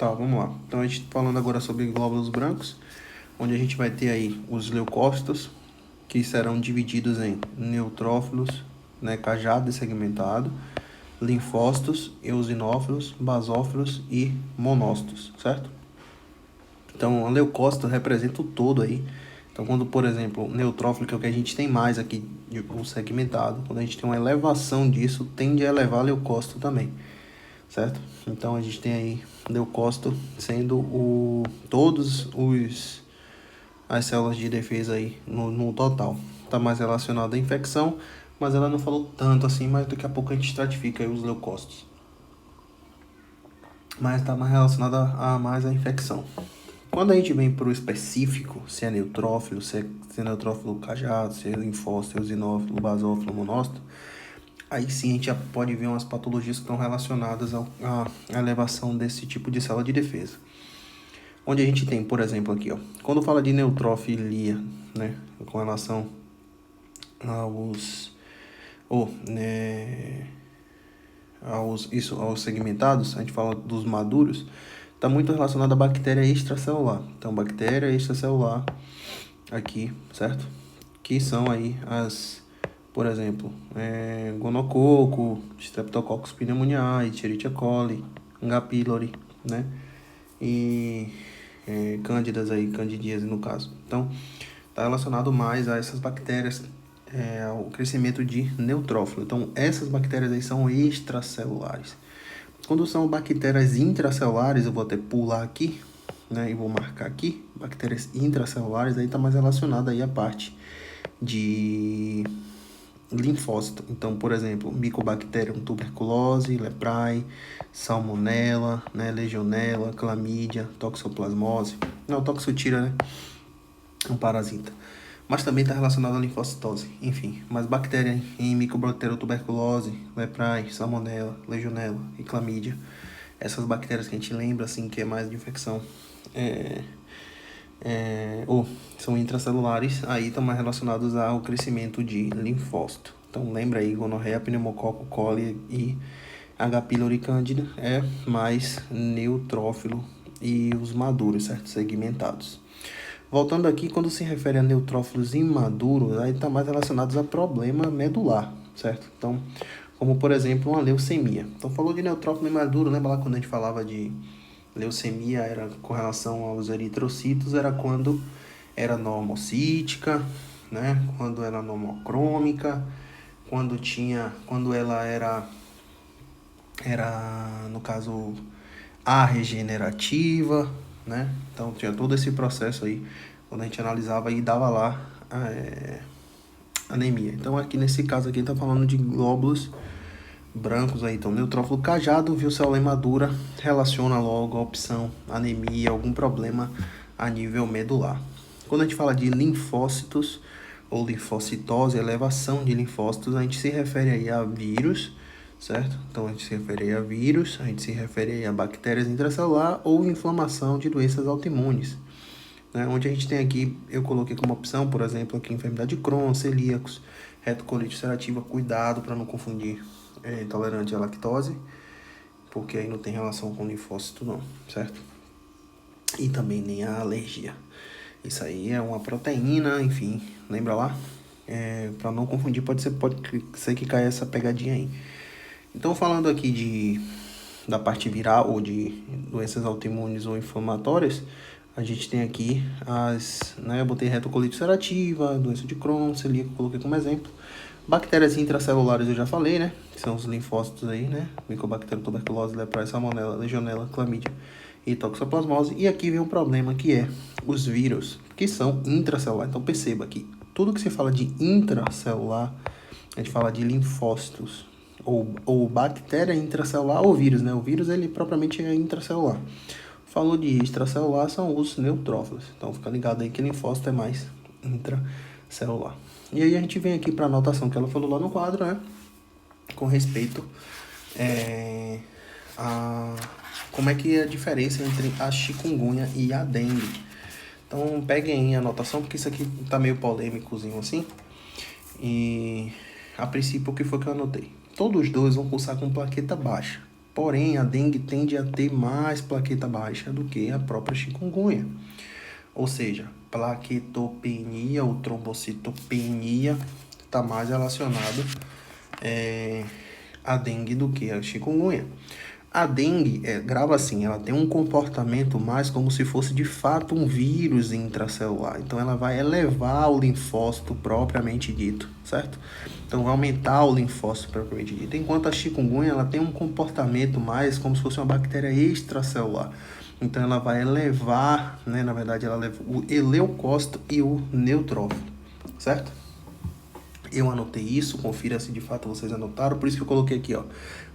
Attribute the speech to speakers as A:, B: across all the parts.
A: Tá, vamos lá. Então a gente tá falando agora sobre glóbulos brancos, onde a gente vai ter aí os leucócitos, que serão divididos em neutrófilos, né, cajado e segmentado, linfócitos, eosinófilos, basófilos e monócitos, certo? Então, o leucócito representa o todo aí. Então, quando, por exemplo, o neutrófilo, que é o que a gente tem mais aqui, o segmentado, quando a gente tem uma elevação disso, tende a elevar leucócito também, certo? Então, a gente tem aí leucócito sendo todos as células de defesa aí no total. Está mais relacionado à infecção, mas ela não falou tanto assim, mas daqui a pouco a gente estratifica aí os leucócitos. Mas está mais relacionado a mais a infecção. Quando a gente vem para o específico, se é neutrófilo, se é neutrófilo cajado, se é linfócito, eosinófilo, basófilo, monócito, aí sim a gente já pode ver umas patologias que estão relacionadas à elevação desse tipo de célula de defesa. Onde a gente tem, por exemplo, aqui, ó, quando fala de neutrofilia, né, com relação aos segmentados, a gente fala dos maduros, está muito relacionado à bactéria extracelular. Então, bactéria extracelular aqui, certo? Que são aí por exemplo, gonococo, streptococcus pneumoniae, Escherichia coli, H. pylori, né? E cândidas aí, candidíase no caso. Então, está relacionado mais a essas bactérias, ao crescimento de neutrófilo. Então, essas bactérias aí são extracelulares. Quando são bactérias intracelulares, eu vou até pular aqui, né, e vou marcar aqui, bactérias intracelulares, aí está mais relacionada aí a parte de linfócito. Então, por exemplo, Mycobacterium tuberculose, leprae, salmonella, né, legionella, clamídia, toxoplasmose. Não, toxotira, né? Um parasita. Mas também está relacionado à linfocitose. Enfim, mas bactérias em Mycobacterium tuberculose, leprae, salmonella, legionella e clamídia. Essas bactérias que a gente lembra, assim, que é mais de infecção, ou são intracelulares, aí estão mais relacionados ao crescimento de linfócito. Então lembra aí, gonorreia, pneumococo, coli e H. pylori candida é mais neutrófilo e os maduros, certo? Segmentados. Voltando aqui, quando se refere a neutrófilos imaduros, aí está mais relacionados a problema medular, certo? Então, como por exemplo, uma leucemia. Então, falou de neutrófilo imaduro, lembra lá quando a gente falava de leucemia, era com relação aos eritrocitos, era quando era normocítica, né? Quando era normocrômica, quando ela era no caso A regenerativa, né? Então tinha todo esse processo aí, quando a gente analisava e dava lá anemia. Então aqui nesse caso aqui tá falando de glóbulos brancos aí, então neutrófilo cajado, viu célula imadura, relaciona logo a opção anemia, algum problema a nível medular. Quando a gente fala de linfócitos ou linfocitose, elevação de linfócitos, a gente se refere aí a vírus, certo? Então a gente se refere aí a vírus, a gente se refere aí a bactérias intracelular ou inflamação de doenças autoimunes, né? Onde a gente tem aqui, eu coloquei como opção, por exemplo, aqui enfermidade de Crohn, celíacos, retocolite ulcerativa, cuidado para não confundir intolerante à lactose, porque aí não tem relação com linfócito não, certo? E também nem a alergia. Isso aí é uma proteína, enfim, lembra lá? Para não confundir, pode ser que caia essa pegadinha aí. Então, falando aqui da parte viral ou de doenças autoimunes ou inflamatórias, a gente tem aqui eu botei retocolite ulcerativa, doença de Crohn, celíaco, coloquei como exemplo. Bactérias intracelulares eu já falei, né? Que são os linfócitos aí, né? Mycobacterium tuberculose, leprae, salmonella, legionella, clamídia e toxoplasmose. E aqui vem um problema que é os vírus, que são intracelulares. Então perceba que tudo que se fala de intracelular, a gente fala de linfócitos, ou bactéria intracelular ou vírus, né? O vírus, ele propriamente é intracelular. Falou de extracelular, são os neutrófilos. Então fica ligado aí que linfócito é mais intracelular. E aí a gente vem aqui para a anotação que ela falou lá no quadro, né? Com respeito a como é que é a diferença entre a chikungunya e a dengue. Então peguem a anotação, porque isso aqui tá meio polêmicozinho assim. E a princípio, o que foi que eu anotei? Todos os dois vão cursar com plaqueta baixa. Porém, a dengue tende a ter mais plaqueta baixa do que a própria chikungunya. Ou seja, plaquetopenia ou trombocitopenia está mais relacionado à dengue do que a chikungunya. A dengue, grava assim, ela tem um comportamento mais como se fosse de fato um vírus intracelular. Então ela vai elevar o linfócito propriamente dito, certo? Então vai aumentar o linfócito propriamente dito. Enquanto a chikungunya, ela tem um comportamento mais como se fosse uma bactéria extracelular. Então ela vai elevar, né? Na verdade ela leva o eleucócito e o neutrófilo, certo? Eu anotei isso, confira se de fato vocês anotaram, por isso que eu coloquei aqui, ó.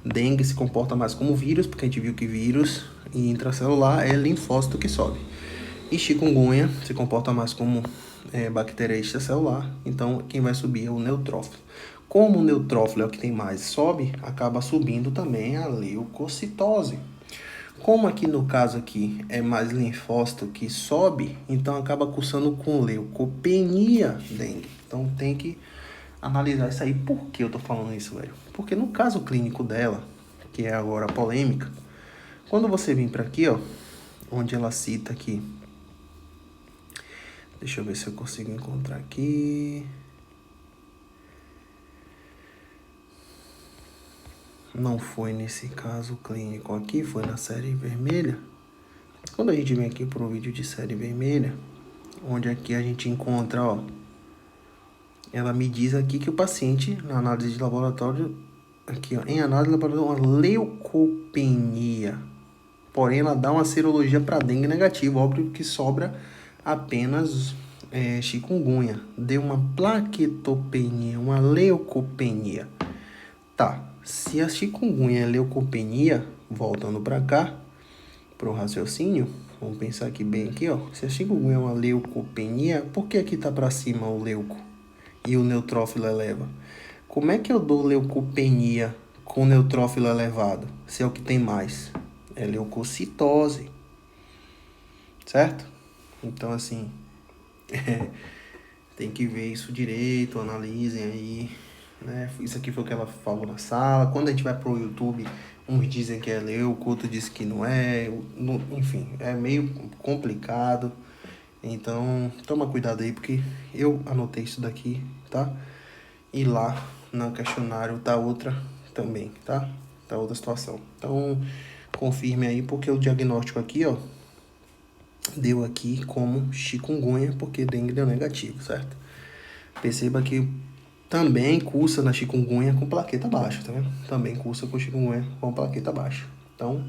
A: Dengue se comporta mais como vírus, porque a gente viu que vírus intracelular é linfócito que sobe. E chikungunya se comporta mais como bactéria extracelular, então quem vai subir é o neutrófilo. Como o neutrófilo é o que tem mais sobe, acaba subindo também a leucocitose. Como aqui no caso aqui é mais linfócito que sobe, então acaba cursando com leucopenia dengue. Então tem que analisar isso aí. Por que eu tô falando isso, velho? Porque no caso clínico dela, que é agora a polêmica, quando você vir para aqui, ó, onde ela cita aqui, deixa eu ver se eu consigo encontrar aqui. Não foi nesse caso clínico aqui, foi na série vermelha. Quando a gente vem aqui para o vídeo de série vermelha, onde aqui a gente encontra, ó, ela me diz aqui que o paciente, na análise de laboratório, aqui, ó, em análise de laboratório, uma leucopenia. Porém, ela dá uma serologia para dengue negativa, óbvio que sobra apenas chikungunya. Deu uma plaquetopenia, uma leucopenia. Tá, se a chikungunya é leucopenia, voltando para cá, para o raciocínio, vamos pensar aqui bem aqui, ó. Se a chikungunya é uma leucopenia, por que aqui tá para cima o leuco e o neutrófilo eleva? Como é que eu dou leucopenia com neutrófilo elevado, se é o que tem mais? É leucocitose, certo? Então, assim, tem que ver isso direito, analisem aí, né? Isso aqui foi o que ela falou na sala. Quando a gente vai pro YouTube, uns dizem que é leuco, outros dizem que não é, enfim, é meio complicado. Então, toma cuidado aí, porque eu anotei isso daqui, tá? E lá no questionário tá outra também, tá? Tá outra situação. Então, confirme aí, porque o diagnóstico aqui, ó, deu aqui como chikungunya, porque dengue deu negativo, certo? Perceba que também cursa na chikungunya com plaqueta baixa, tá vendo? Também cursa com chikungunya com plaqueta baixa. Então,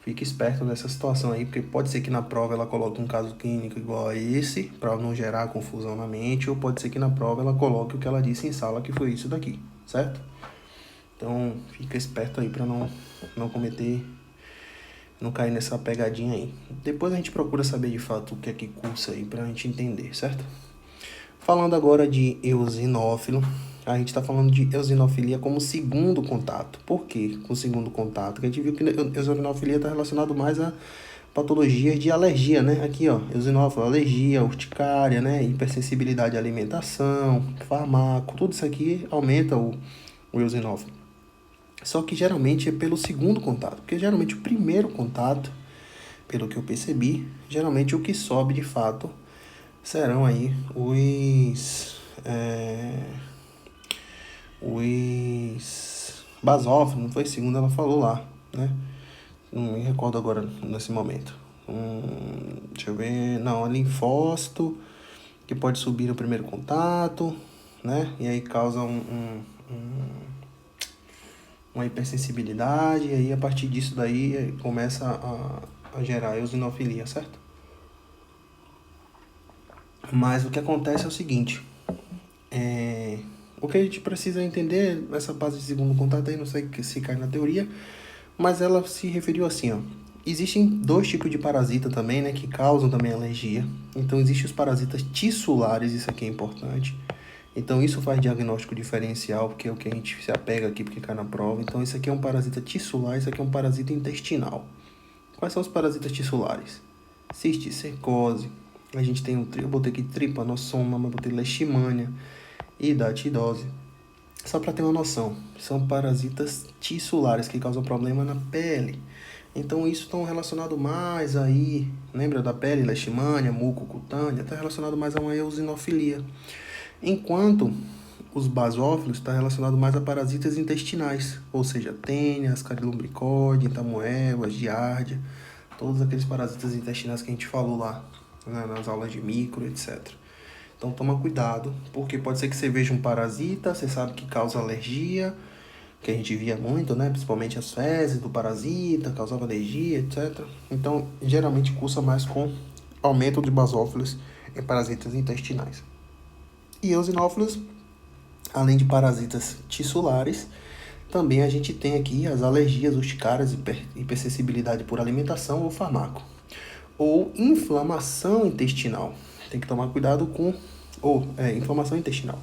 A: fique esperto nessa situação aí, porque pode ser que na prova ela coloque um caso clínico igual a esse, para não gerar confusão na mente, ou pode ser que na prova ela coloque o que ela disse em sala, que foi isso daqui, certo? Então, fica esperto aí para não cometer, não cair nessa pegadinha aí. Depois a gente procura saber de fato o que é que cursa aí pra gente entender, certo? Falando agora de eosinófilo, a gente está falando de eosinofilia como segundo contato. Por quê com o segundo contato? Porque a gente viu que a eosinofilia está relacionado mais a patologias de alergia, né? Aqui, ó, eosinófilo, alergia, urticária, né? Hipersensibilidade à alimentação, farmaco, tudo isso aqui aumenta o eosinófilo. Só que geralmente é pelo segundo contato, porque geralmente o primeiro contato, pelo que eu percebi, geralmente o que sobe de fato serão aí os basófilos, não foi segundo ela falou lá, né? Não me recordo agora nesse momento. Deixa eu ver, não, é linfócito, que pode subir no primeiro contato, né? E aí causa uma hipersensibilidade, e aí a partir disso daí começa a gerar eosinofilia, certo? Mas o que acontece é o seguinte, o que a gente precisa entender nessa fase de segundo contato aí, não sei se cai na teoria, mas ela se referiu assim, ó. Existem dois tipos de parasita também, né, que causam também alergia. Então existem os parasitas tissulares, isso aqui é importante. Então isso faz diagnóstico diferencial, porque é o que a gente se apega aqui, porque cai na prova. Então isso aqui é um parasita tissular, isso aqui é um parasita intestinal. Quais são os parasitas tissulares? Cisticercose, a gente tem eu botei aqui trypanosoma, mas botei leishmania, hidatidose. Só para ter uma noção, são parasitas tissulares que causam problema na pele. Então isso está relacionado mais aí, lembra da pele, leishmania, mucocutânea, está relacionado mais a uma eosinofilia. Enquanto os basófilos está relacionado mais a parasitas intestinais, ou seja, tênia, ascarilumbricose, entamoeba, giardia, todos aqueles parasitas intestinais que a gente falou lá, né, nas aulas de micro, etc. Então toma cuidado, porque pode ser que você veja um parasita, você sabe que causa alergia, que a gente via muito, né? Principalmente as fezes do parasita, causava alergia, etc. Então, geralmente cursa mais com aumento de basófilos em parasitas intestinais. E eosinófilos, além de parasitas tissulares, também a gente tem aqui as alergias urticárias, hipersensibilidade por alimentação ou fármaco. Ou inflamação intestinal. Tem que tomar cuidado com... inflamação intestinal.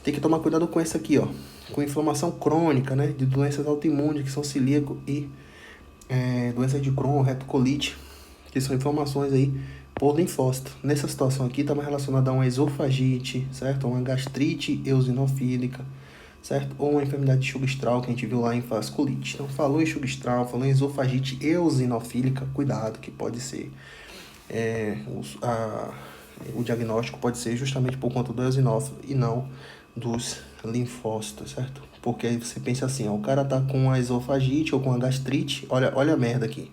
A: Tem que tomar cuidado com essa aqui, ó. Com inflamação crônica, né? De doenças autoimunes, que são celíaco e doença de Crohn, retocolite, que são inflamações aí por linfócito. Nessa situação aqui, está mais relacionada a uma esofagite, certo? Uma gastrite eosinofílica, certo? Ou uma enfermidade de Chugstral, que a gente viu lá em vasculite. Então, falou em Chugstral, falou em esofagite eosinofílica, cuidado, que pode ser... o diagnóstico pode ser justamente por conta do eosinófilo e não dos linfócitos, certo? Porque aí você pensa assim, ó, o cara tá com a esofagite ou com a gastrite, olha a merda aqui.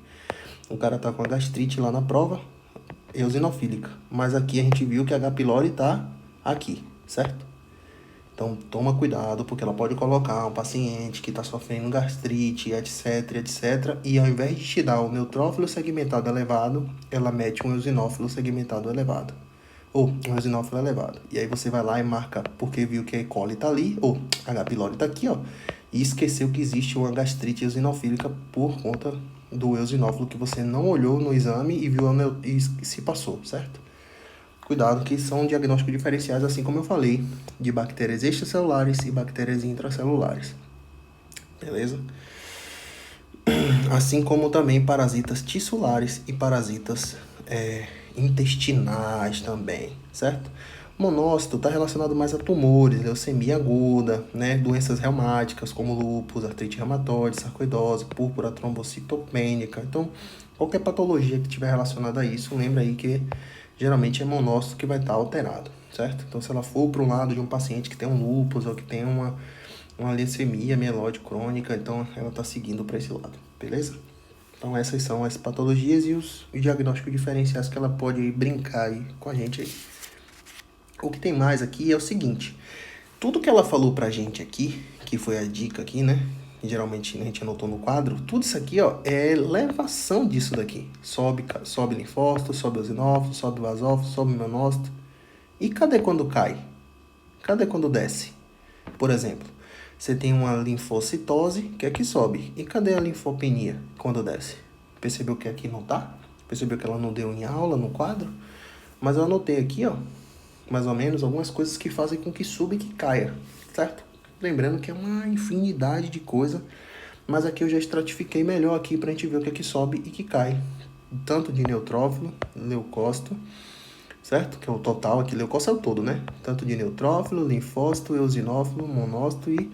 A: O cara tá com a gastrite lá na prova, eosinofílica, mas aqui a gente viu que a H. pylori tá aqui, certo? Então toma cuidado, porque ela pode colocar um paciente que está sofrendo gastrite, etc, etc, e ao invés de te dar o neutrófilo segmentado elevado, ela mete um eosinófilo segmentado elevado. Ou um eosinófilo elevado. E aí você vai lá e marca, porque viu que a E. coli tá ali, ou a H. pylori tá aqui, ó, e esqueceu que existe uma gastrite eosinofílica por conta do eosinófilo que você não olhou no exame e viu e se passou, certo? Cuidado, que são diagnósticos diferenciais, assim como eu falei, de bactérias extracelulares e bactérias intracelulares. Beleza? Assim como também parasitas tissulares e parasitas intestinais também, certo? Monócito está relacionado mais a tumores, leucemia aguda, né? Doenças reumáticas como lúpus, artrite reumatoide, sarcoidose, púrpura trombocitopênica. Então, qualquer patologia que estiver relacionada a isso, lembra aí que geralmente é monócito que vai estar alterado, certo? Então, se ela for para um lado de um paciente que tem um lúpus ou que tem uma leucemia mieloide crônica, então ela está seguindo para esse lado, beleza? Então essas são as patologias e os diagnósticos diferenciais que ela pode brincar aí com a gente aí. O que tem mais aqui é o seguinte, tudo que ela falou pra gente aqui, que foi a dica aqui, né? Geralmente a gente anotou no quadro, tudo isso aqui, ó, é elevação disso daqui. Sobe linfócito, sobe eosinófilo, sobe basófilo, sobe monócito. E cadê quando cai? Cadê quando desce? Por exemplo, você tem uma linfocitose que aqui sobe. E cadê a linfopenia quando desce? Percebeu que aqui não tá? Percebeu que ela não deu em aula no quadro? Mas eu anotei aqui, ó, mais ou menos, algumas coisas que fazem com que suba e que caia, certo? Lembrando que é uma infinidade de coisa, mas aqui eu já estratifiquei melhor aqui pra gente ver o que é que sobe e que cai. Tanto de neutrófilo, leucócito, certo? Que é o total aqui, leucócito é o todo, né? Tanto de neutrófilo, linfócito, eosinófilo, monócito e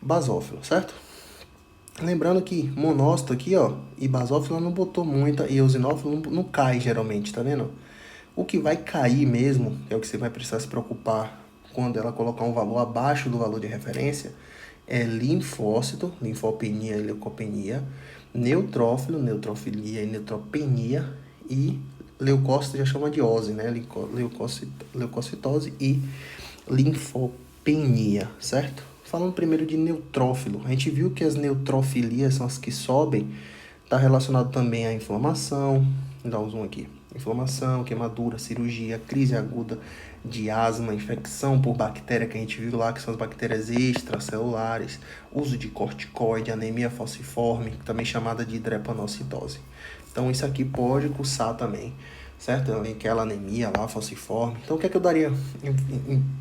A: basófilo, certo? Lembrando que monócito aqui, ó, e basófilo ela não botou muita, e eosinófilo não cai geralmente, tá vendo? O que vai cair mesmo, é o que você vai precisar se preocupar quando ela colocar um valor abaixo do valor de referência, é linfócito, linfopenia e leucopenia, neutrófilo, neutrofilia e neutropenia, e leucócito já chama de ose, né? Leucocitose e linfopenia, certo? Falando primeiro de neutrófilo, a gente viu que as neutrofilias são as que sobem, está relacionado também à inflamação, vou dar um zoom aqui, inflamação, queimadura, cirurgia, crise aguda de asma, infecção por bactéria que a gente viu lá, que são as bactérias extracelulares, uso de corticoide, anemia falciforme, também chamada de drepanocitose. Então isso aqui pode cursar também, certo? Aquela anemia lá, falciforme. Então o que é que eu daria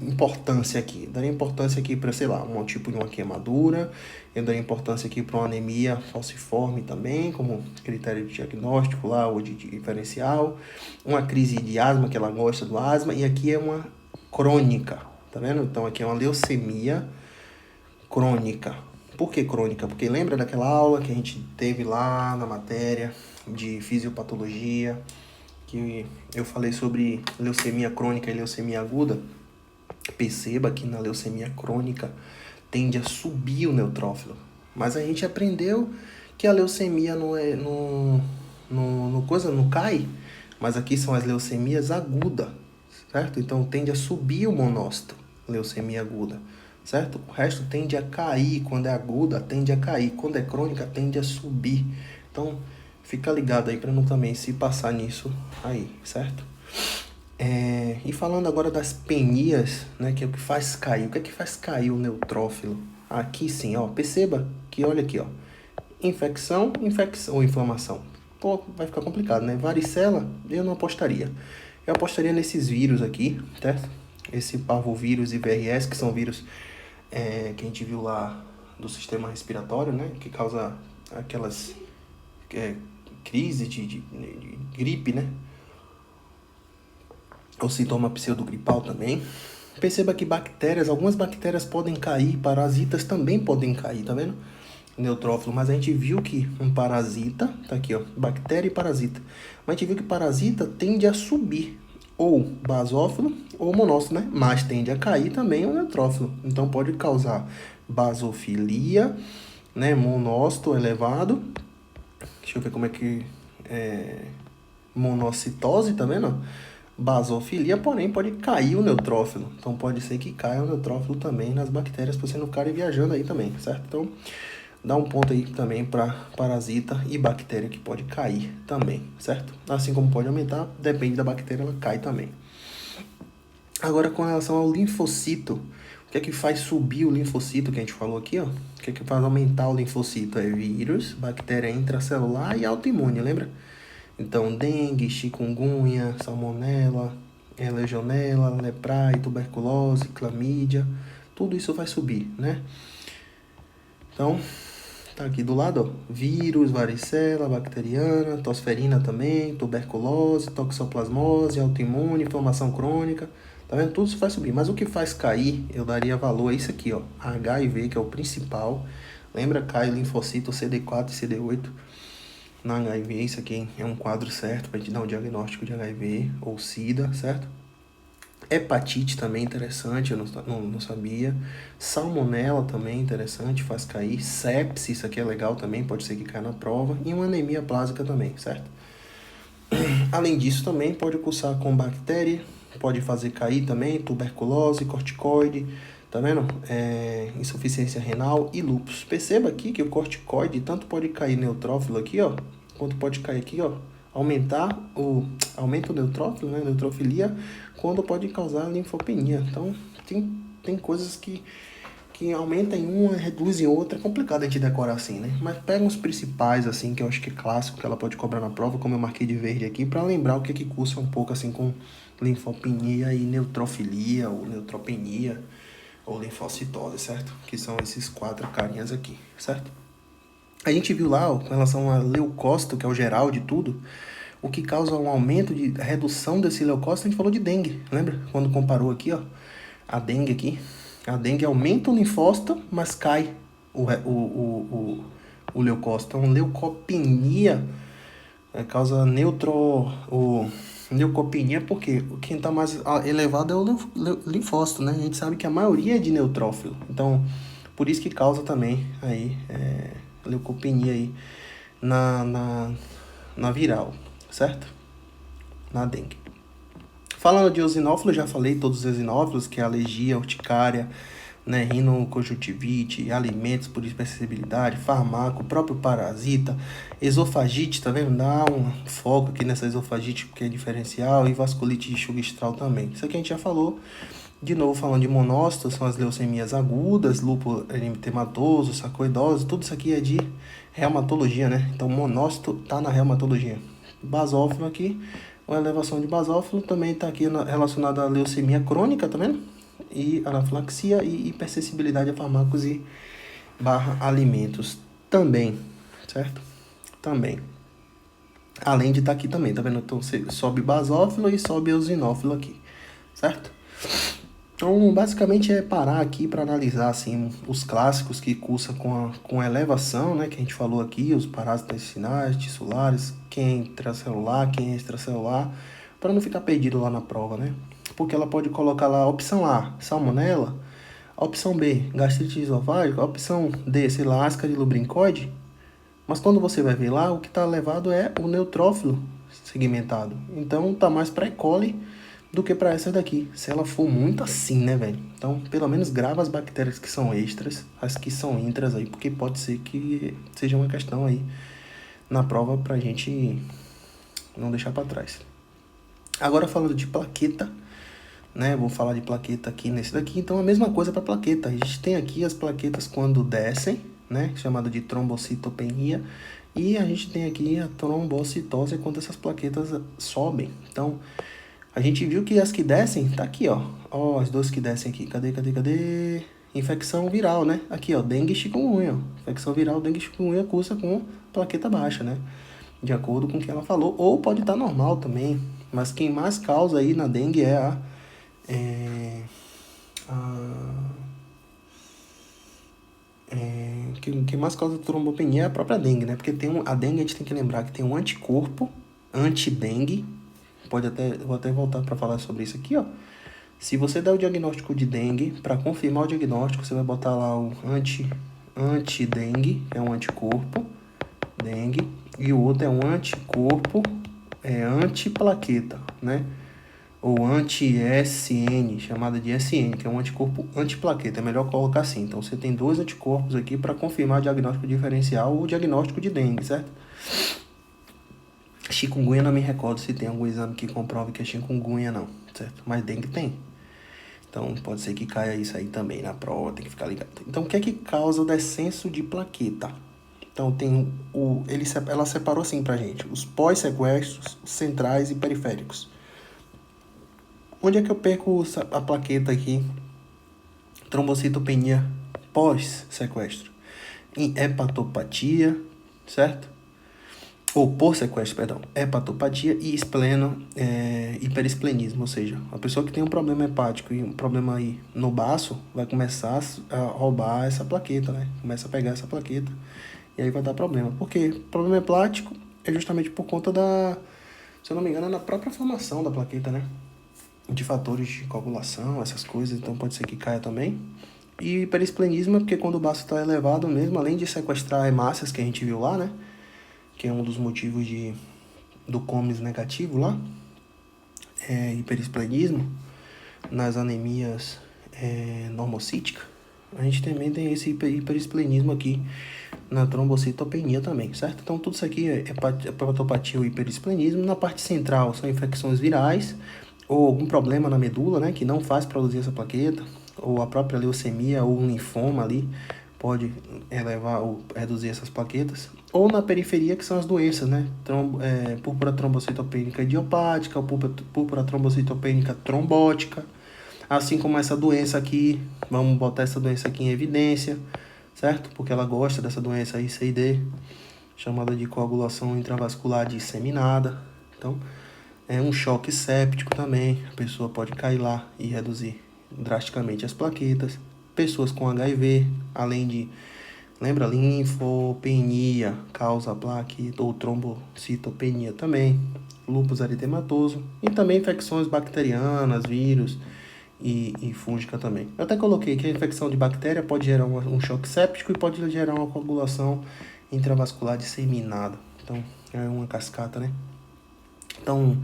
A: importância aqui? Daria importância aqui para, sei lá, um tipo de uma queimadura, eu daria importância aqui para uma anemia falciforme também, como critério de diagnóstico lá, ou de diferencial, uma crise de asma, que ela gosta do asma, e aqui é uma crônica, tá vendo? Então aqui é uma leucemia crônica. Por que crônica? Porque lembra daquela aula que a gente teve lá na matéria de fisiopatologia, que eu falei sobre leucemia crônica e leucemia aguda? Perceba que na leucemia crônica tende a subir o neutrófilo. Mas a gente aprendeu que a leucemia não cai, mas aqui são as leucemias agudas, certo? Então tende a subir o monócito, leucemia aguda, certo? O resto tende a cair, quando é aguda tende a cair, quando é crônica tende a subir. Então fica ligado aí para não também se passar nisso aí, certo? E falando agora das penias, né, que é o que faz cair. O que é que faz cair o neutrófilo? Aqui sim, ó, perceba que olha aqui, ó, infecção ou inflamação. Pô, vai ficar complicado, né? Varicela, eu não apostaria. Eu apostaria nesses vírus aqui, certo? Esse parvovírus e VRS, que são vírus que a gente viu lá do sistema respiratório, né? Que causa aquelas crises de gripe, né? O sintoma pseudogripal também. Perceba que algumas bactérias podem cair, parasitas também podem cair, tá vendo? Neutrófilo, mas a gente viu que um parasita, tá aqui ó, bactéria e parasita, mas a gente viu que parasita tende a subir, ou basófilo ou monócito, né? Mas tende a cair também o neutrófilo, então pode causar basofilia, né? Monócito elevado, deixa eu ver como é que monocitose, tá vendo? Basofilia, porém pode cair o neutrófilo, então pode ser que caia o neutrófilo também nas bactérias, para você não ficar viajando aí também, certo? Então dá um ponto aí também para parasita e bactéria que pode cair também, certo? Assim como pode aumentar, depende da bactéria, ela cai também. Agora com relação ao linfocito, o que é que faz subir o linfocito que a gente falou aqui, ó? O que é que faz aumentar o linfocito? É vírus, bactéria intracelular e autoimune, lembra? Então, dengue, chikungunya, salmonela, legionela, leprai, tuberculose, clamídia, tudo isso vai subir, né? Então, tá aqui do lado, ó, vírus, varicela, bacteriana, tosferina também, tuberculose, toxoplasmose, autoimune, inflamação crônica, tá vendo? Tudo isso vai subir, mas o que faz cair, eu daria valor a isso aqui, ó, HIV, que é o principal, lembra? Cai linfocito CD4 e CD8, na HIV, isso aqui é um quadro certo para a gente dar um diagnóstico de HIV ou SIDA, certo? Hepatite também interessante, eu não sabia. Salmonela também interessante, faz cair. Sepse, isso aqui é legal também, pode ser que caia na prova. E uma anemia plásica também, certo? Além disso, também pode cursar com bactéria, pode fazer cair também, tuberculose, corticoide, tá vendo? Insuficiência renal e lúpus. Perceba aqui que o corticoide tanto pode cair neutrófilo aqui, ó, quanto pode cair aqui, ó, aumenta o neutrófilo, né, neutrofilia, quando pode causar linfopenia. Então, tem coisas que aumenta em uma, reduz em outra, é complicado a gente decorar assim, né? Mas pega uns principais, assim, que eu acho que é clássico, que ela pode cobrar na prova, como eu marquei de verde aqui, para lembrar o que cursa um pouco, assim, com linfopenia e neutrofilia, ou neutropenia, ou linfocitose, certo? Que são esses 4 carinhas aqui, certo? A gente viu lá, ó, com relação a leucócito, que é o geral de tudo, o que causa um aumento de redução desse leucócito, a gente falou de dengue, lembra? Quando comparou aqui, ó, a dengue aqui. A dengue aumenta o linfócito, mas cai o leucócito. Então, leucopenia causa leucopenia porque quem está mais elevado é o linfócito, né? A gente sabe que a maioria é de neutrófilo. Então, por isso que causa também aí leucopenia aí na viral, certo? Na dengue. Falando de eosinófilos, já falei todos os eosinófilos, que é alergia, urticária, né, rinoconjuntivite, alimentos por hipersensibilidade, farmaco, próprio parasita, esofagite, tá vendo? Dá um foco aqui nessa esofagite, porque é diferencial, e vasculite de Chugstral também. Isso aqui a gente já falou. De novo, falando de monócitos, são as leucemias agudas, lúpus eritematoso, sarcoidose, tudo isso aqui é de reumatologia, né? Então, monócito tá na reumatologia. Basófilo aqui, a elevação de basófilo também está aqui relacionada à leucemia crônica, tá vendo? E anafilaxia e hipersensibilidade a fármacos e alimentos também, certo? Também. Além de estar aqui também, tá vendo? Então, sobe basófilo e sobe eosinófilo aqui, certo? Então, basicamente é parar aqui para analisar assim os clássicos que cursam com elevação, né, que a gente falou aqui, os parásitos intestinais, tissulares, quem é intracelular, quem é extracelular, para não ficar perdido lá na prova, né? Porque ela pode colocar lá a opção A, salmonela, a opção B, gastrite esofágica, a opção D, sei lá, ascaris lubricoide, mas quando você vai ver lá, o que está elevado é o neutrófilo segmentado. Então tá mais para E. coli do que para essa daqui. Se ela for muito assim, né, velho? Então, pelo menos grava as bactérias que são extras, as que são intras aí, porque pode ser que seja uma questão aí na prova pra gente não deixar para trás. Agora falando de plaqueta, né? Vou falar de plaqueta aqui nesse daqui. Então, a mesma coisa para plaqueta. A gente tem aqui as plaquetas quando descem, né? Chamada de trombocitopenia. E a gente tem aqui a trombocitose quando essas plaquetas sobem. Então, a gente viu que as que descem, tá aqui, ó. Ó, as duas que descem aqui. Cadê? Infecção viral, né? Aqui, ó, dengue e chikungunya. Infecção viral, dengue e chikungunya cursa com plaqueta baixa, né? De acordo com o que ela falou. Ou pode estar normal também. Mas quem mais causa aí na dengue é quem mais causa trombopenia é a própria dengue, né? Porque a dengue a gente tem que lembrar que tem um anticorpo anti-dengue. Vou até voltar para falar sobre isso aqui, ó. Se você der o diagnóstico de dengue, para confirmar o diagnóstico, você vai botar lá o anti-dengue, que é um anticorpo, dengue, e o outro é um anticorpo, antiplaqueta, né? Ou anti-SN, chamada de SN, que é um anticorpo antiplaqueta. É melhor colocar assim. Então, você tem dois anticorpos aqui para confirmar o diagnóstico diferencial ou o diagnóstico de dengue, certo? Chikungunya não me recordo se tem algum exame que comprove que é chikungunya não, certo? Mas dengue tem. Então, pode ser que caia isso aí também na prova, tem que ficar ligado. Então, o que é que causa o descenso de plaqueta? Então, tem ela separou assim pra gente, os pós-sequestros, centrais e periféricos. Onde é que eu perco a plaqueta aqui? Trombocitopenia pós-sequestro. Em hepatopatia, certo? Ou por sequestro, perdão. Hepatopatia e hiperesplenismo. Ou seja, a pessoa que tem um problema hepático e um problema aí no baço vai começar a roubar essa plaqueta, né? Começa a pegar essa plaqueta e aí vai dar problema. Por quê? O problema hepático é justamente por conta se eu não me engano, é na própria formação da plaqueta, né? De fatores de coagulação, essas coisas, então pode ser que caia também. E hiperesplenismo é porque quando o baço está elevado mesmo, além de sequestrar hemácias que a gente viu lá, né? Que é um dos motivos do COMES negativo lá, hiperesplenismo, nas anemias normocíticas, a gente também tem esse hiperesplenismo aqui na trombocitopenia também, certo? Então tudo isso aqui é hepatopatia ou hiperesplenismo. Na parte central são infecções virais, ou algum problema na medula, né, que não faz produzir essa plaqueta, ou a própria leucemia ou um linfoma ali pode elevar ou reduzir essas plaquetas. Ou na periferia, que são as doenças, né, púrpura trombocitopênica idiopática, ou púrpura trombocitopênica trombótica, assim como essa doença aqui, vamos botar essa doença aqui em evidência, certo? Porque ela gosta dessa doença ICID, chamada de coagulação intravascular disseminada. Então, é um choque séptico também, a pessoa pode cair lá e reduzir drasticamente as plaquetas. Pessoas com HIV, além de, lembra, linfopenia, causa plaqueta ou trombocitopenia também, lúpus eritematoso e também infecções bacterianas, vírus e fúngica também. Eu até coloquei que a infecção de bactéria pode gerar um choque séptico e pode gerar uma coagulação intravascular disseminada. Então, é uma cascata, né? Então,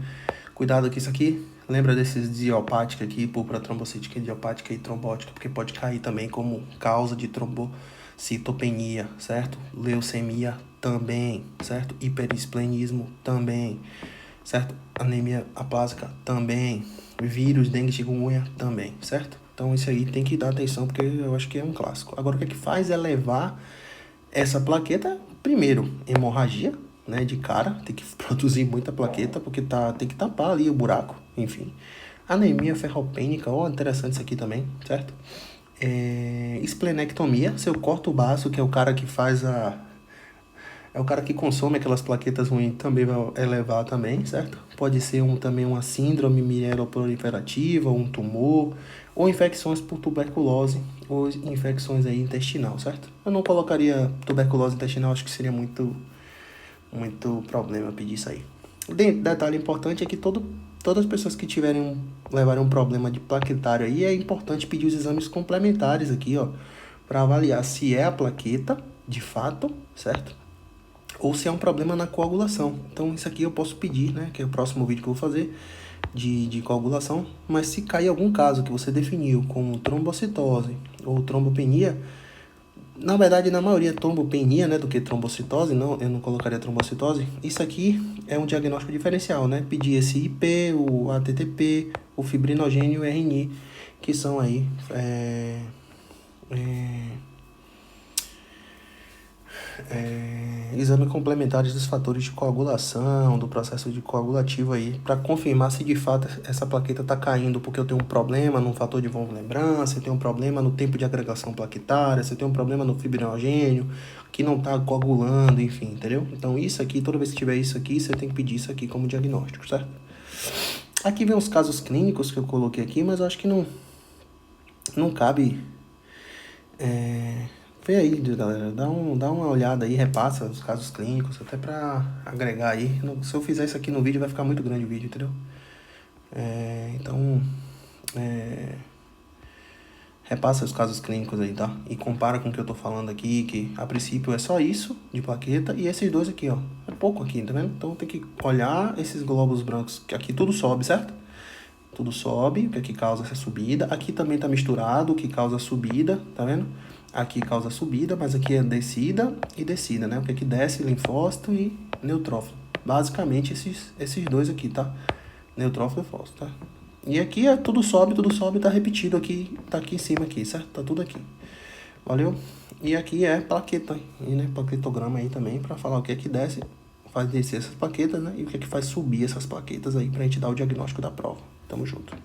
A: cuidado com isso aqui. Lembra desses idiopática aqui, púrpura trombocítica idiopática e trombótica, porque pode cair também como causa de trombocitopenia, certo? Leucemia também, certo? Hiperesplenismo também, certo? Anemia aplásica também. Vírus, dengue, chikungunya também, certo? Então, isso aí tem que dar atenção, porque eu acho que é um clássico. Agora, o que é que faz é levar essa plaqueta, primeiro, hemorragia, né, de cara, tem que produzir muita plaqueta, porque tem que tampar ali o buraco, enfim. Anemia ferropênica, ó, interessante isso aqui também, certo? Esplenectomia, se eu corto o baço, que é o cara que faz é o cara que consome aquelas plaquetas ruins, também vai elevar também, certo? Pode ser também uma síndrome mieloproliferativa, um tumor, ou infecções por tuberculose, ou infecções aí intestinal, certo? Eu não colocaria tuberculose intestinal, acho que seria muito problema pedir isso aí. Detalhe importante é que todas as pessoas que levarem um problema de plaquetário aí, é importante pedir os exames complementares aqui, ó, para avaliar se é a plaqueta, de fato, certo? Ou se é um problema na coagulação. Então, isso aqui eu posso pedir, né, que é o próximo vídeo que eu vou fazer, de coagulação. Mas se cair algum caso que você definiu como trombocitose ou trombopenia, na verdade, na maioria é trombopenia, né, do que trombocitose, não, eu não colocaria trombocitose. Isso aqui é um diagnóstico diferencial, né? Pedir esse IP, o ATTP, o fibrinogênio e o RNI, que são aí exames complementares dos fatores de coagulação, do processo de coagulativo aí, para confirmar se de fato essa plaqueta está caindo porque eu tenho um problema no fator de von Willebrand, se eu tenho um problema no tempo de agregação plaquetária, se eu tenho um problema no fibrinogênio, que não está coagulando, enfim, entendeu? Então isso aqui, toda vez que tiver isso aqui, você tem que pedir isso aqui como diagnóstico, certo? Aqui vem os casos clínicos que eu coloquei aqui, mas eu acho que não cabe... Vê aí, galera, dá uma olhada aí, repassa os casos clínicos, até pra agregar aí. Se eu fizer isso aqui no vídeo, vai ficar muito grande o vídeo, entendeu? Então, repassa os casos clínicos aí, tá? E compara com o que eu tô falando aqui, que a princípio é só isso de plaqueta e esses dois aqui, ó. É pouco aqui, tá vendo? Então tem que olhar esses glóbulos brancos, que aqui tudo sobe, certo? Tudo sobe, o que aqui causa essa subida. Aqui também tá misturado, o que causa subida, tá vendo? Aqui causa subida, mas aqui é descida e descida, né? O que aqui desce, linfócito e neutrófilo. Basicamente esses dois aqui, tá? Neutrófilo e linfócito, tá? E aqui é tudo sobe, tá repetido aqui, tá aqui em cima aqui, certo? Tá tudo aqui. Valeu? E aqui é plaqueta, né? Plaquetograma aí também, pra falar o que é que desce, faz descer essas plaquetas, né? E o que é que faz subir essas plaquetas aí pra gente dar o diagnóstico da prova. Tamo junto.